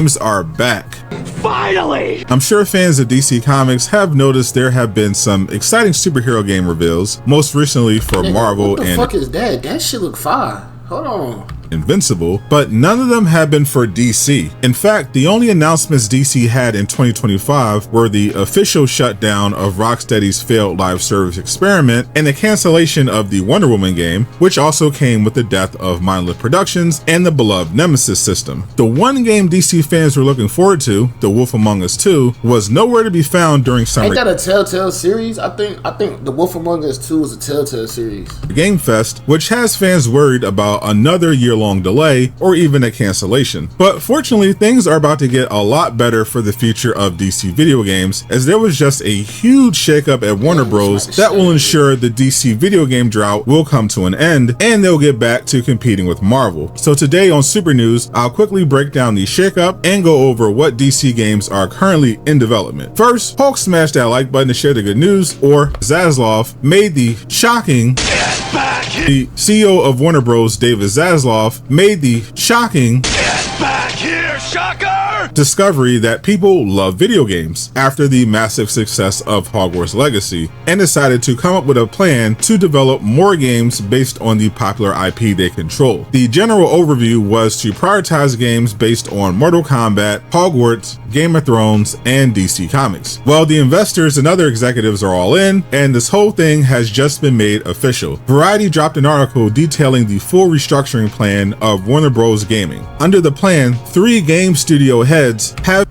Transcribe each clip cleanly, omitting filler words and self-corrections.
Games are back. Finally! I'm sure fans of DC Comics have noticed there have been some exciting superhero game reveals, most recently for Marvel. What the fuck is that? That shit look fire. Hold on. Invincible, but none of them have been for DC. In fact, the only announcements DC had in 2025 were the official shutdown of Rocksteady's failed live service experiment and the cancellation of the Wonder Woman game, which also came with the death of Mindless Productions and the beloved Nemesis system. The one game DC fans were looking forward to, The Wolf Among Us 2, was nowhere to be found during summer. Ain't that a Telltale series? I think The Wolf Among Us 2 is a Telltale series. Game Fest, which has fans worried about another year-long delay or even a cancellation. But fortunately, things are about to get a lot better for the future of DC video games, as there was just a huge shakeup at Warner Bros. That will ensure the DC video game drought will come to an end and they'll get back to competing with Marvel. So today on Super News, I'll quickly break down the shakeup and go over what DC games are currently in development. First, Hulk smashed that like button to share the good news, or Zaslav made the shocking The CEO of Warner Bros., David Zaslav, made the shocking discovery that people love video games after the massive success of Hogwarts Legacy, and decided to come up with a plan to develop more games based on the popular IP they control. The general overview was to prioritize games based on Mortal Kombat, Hogwarts, Game of Thrones, and DC Comics. Well, the investors and other executives are all in, and this whole thing has just been made official. Variety dropped an article detailing the full restructuring plan of Warner Bros. Gaming. Under the plan, 3 game studio heads have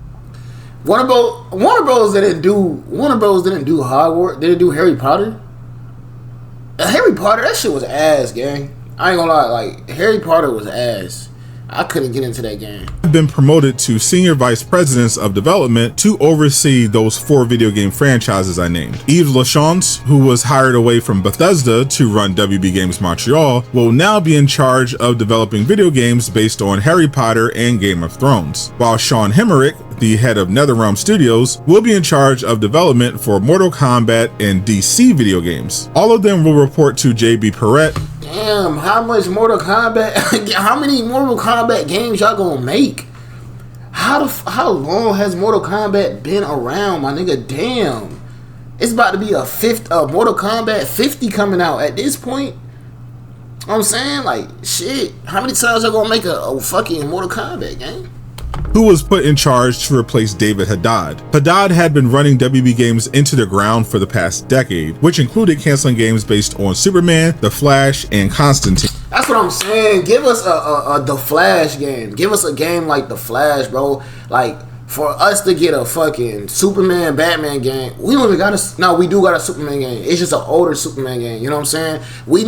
Warner Bros didn't do Hogwarts. They didn't do Harry Potter. Harry Potter, that shit was ass, gang. I ain't gonna lie, like Harry Potter was ass. I couldn't get into that game. Been promoted to senior vice presidents of development to oversee those 4 video game franchises I named. Yves Lachance, who was hired away from Bethesda to run WB Games Montreal, will now be in charge of developing video games based on Harry Potter and Game of Thrones, while Sean Hemmerich, the head of NetherRealm Studios, will be in charge of development for Mortal Kombat and DC video games. All of them will report to JB Perrette. Damn, how many Mortal Kombat games y'all gonna make? How long has Mortal Kombat been around, my nigga? Damn. It's about to be a Mortal Kombat 50 coming out at this point. You know what I'm saying? Like, shit. How many times y'all gonna make a fucking Mortal Kombat game? Who was put in charge to replace David Haddad. Haddad had been running WB Games into the ground for the past decade, which included canceling games based on Superman, The Flash, and Constantine. That's what I'm saying. Give us a The Flash game. Give us a game like The Flash, bro. Like, for us to get a fucking Superman, Batman game, we don't even got a... No, we do got a Superman game. It's just an older Superman game. You know what I'm saying? We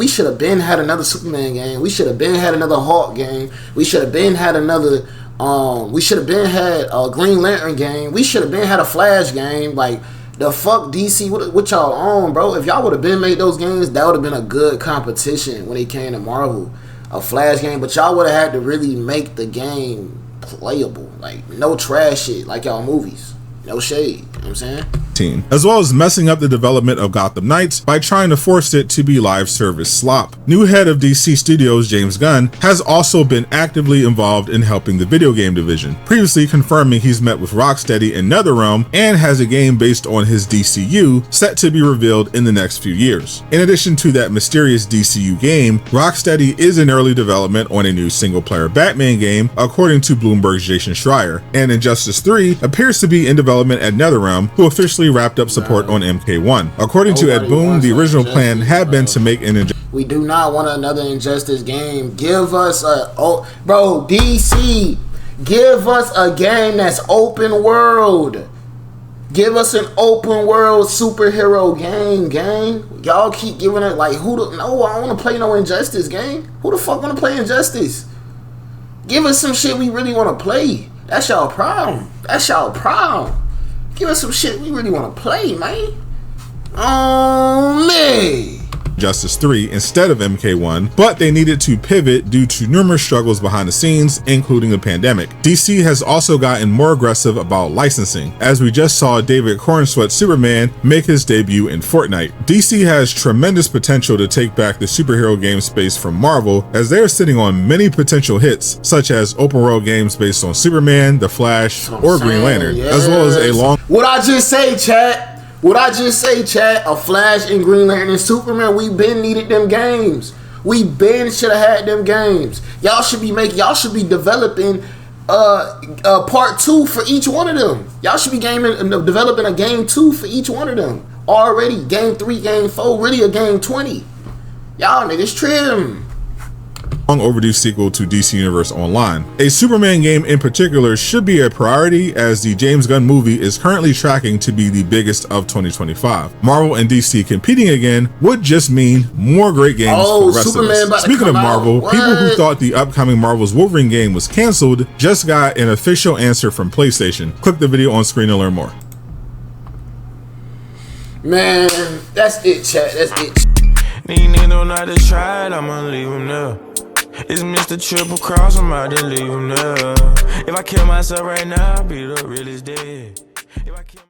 should have been had another Superman game. We should have been had another Hulk game. We should have been had another... we should have been had a Green Lantern game. We should have been had a Flash game. Like, the fuck DC, what y'all on, bro? If y'all would have been made those games, that would have been a good competition when it came to Marvel. A Flash game, but y'all would have had to really make the game playable. Like, no trash shit like y'all movies. No shade. You know what I'm saying? As well as messing up the development of Gotham Knights by trying to force it to be live service slop. New head of DC Studios, James Gunn, has also been actively involved in helping the video game division, previously confirming he's met with Rocksteady and NetherRealm and has a game based on his DCU set to be revealed in the next few years. In addition to that mysterious DCU game, Rocksteady is in early development on a new single-player Batman game, according to Bloomberg's Jason Schreier, and Injustice 3 appears to be in development at NetherRealm, who officially wrapped up support on MK1. According to Ed Boon, the original plan had been to make an We do not want another Injustice game. Give us bro, DC, give us a game that's open world. Give us an open world superhero game, gang. Y'all keep giving it like, no, I don't want to play no Injustice game. Who the fuck want to play Injustice? Give us some shit we really want to play. That's y'all problem. Give us some shit we really want to play, man. Oh, man. Justice 3 instead of MK1, but they needed to pivot due to numerous struggles behind the scenes, including the pandemic. DC has also gotten more aggressive about licensing, as we just saw David Cornsweet's Superman make his debut in Fortnite. DC has tremendous potential to take back the superhero game space from Marvel, as they are sitting on many potential hits, such as open world games based on Superman, The Flash, or Green Lantern, as well as a long... What I just say, chat? A Flash and Green Lantern and Superman, we been needed them games. We been should have had them games. Y'all should be developing part 2 for each one of them. Y'all should be developing a game 2 for each one of them. Already, game 3, game 4, really a game 20. Y'all niggas trim. Long overdue sequel to DC Universe Online. A Superman game in particular should be a priority, as the James Gunn movie is currently tracking to be the biggest of 2025. Marvel and DC competing again would just mean more great games for the rest of us. Speaking of Marvel, people who thought the upcoming Marvel's Wolverine game was canceled just got an official answer from PlayStation. Click the video on screen to learn more. Man, that's it, chat. That's it. These niggas don't know how to try it, I'ma leave them there. It's Mr. Triple Cross, I'm about to leave him there. If I kill myself right now, I'll be the realest dead. If I kill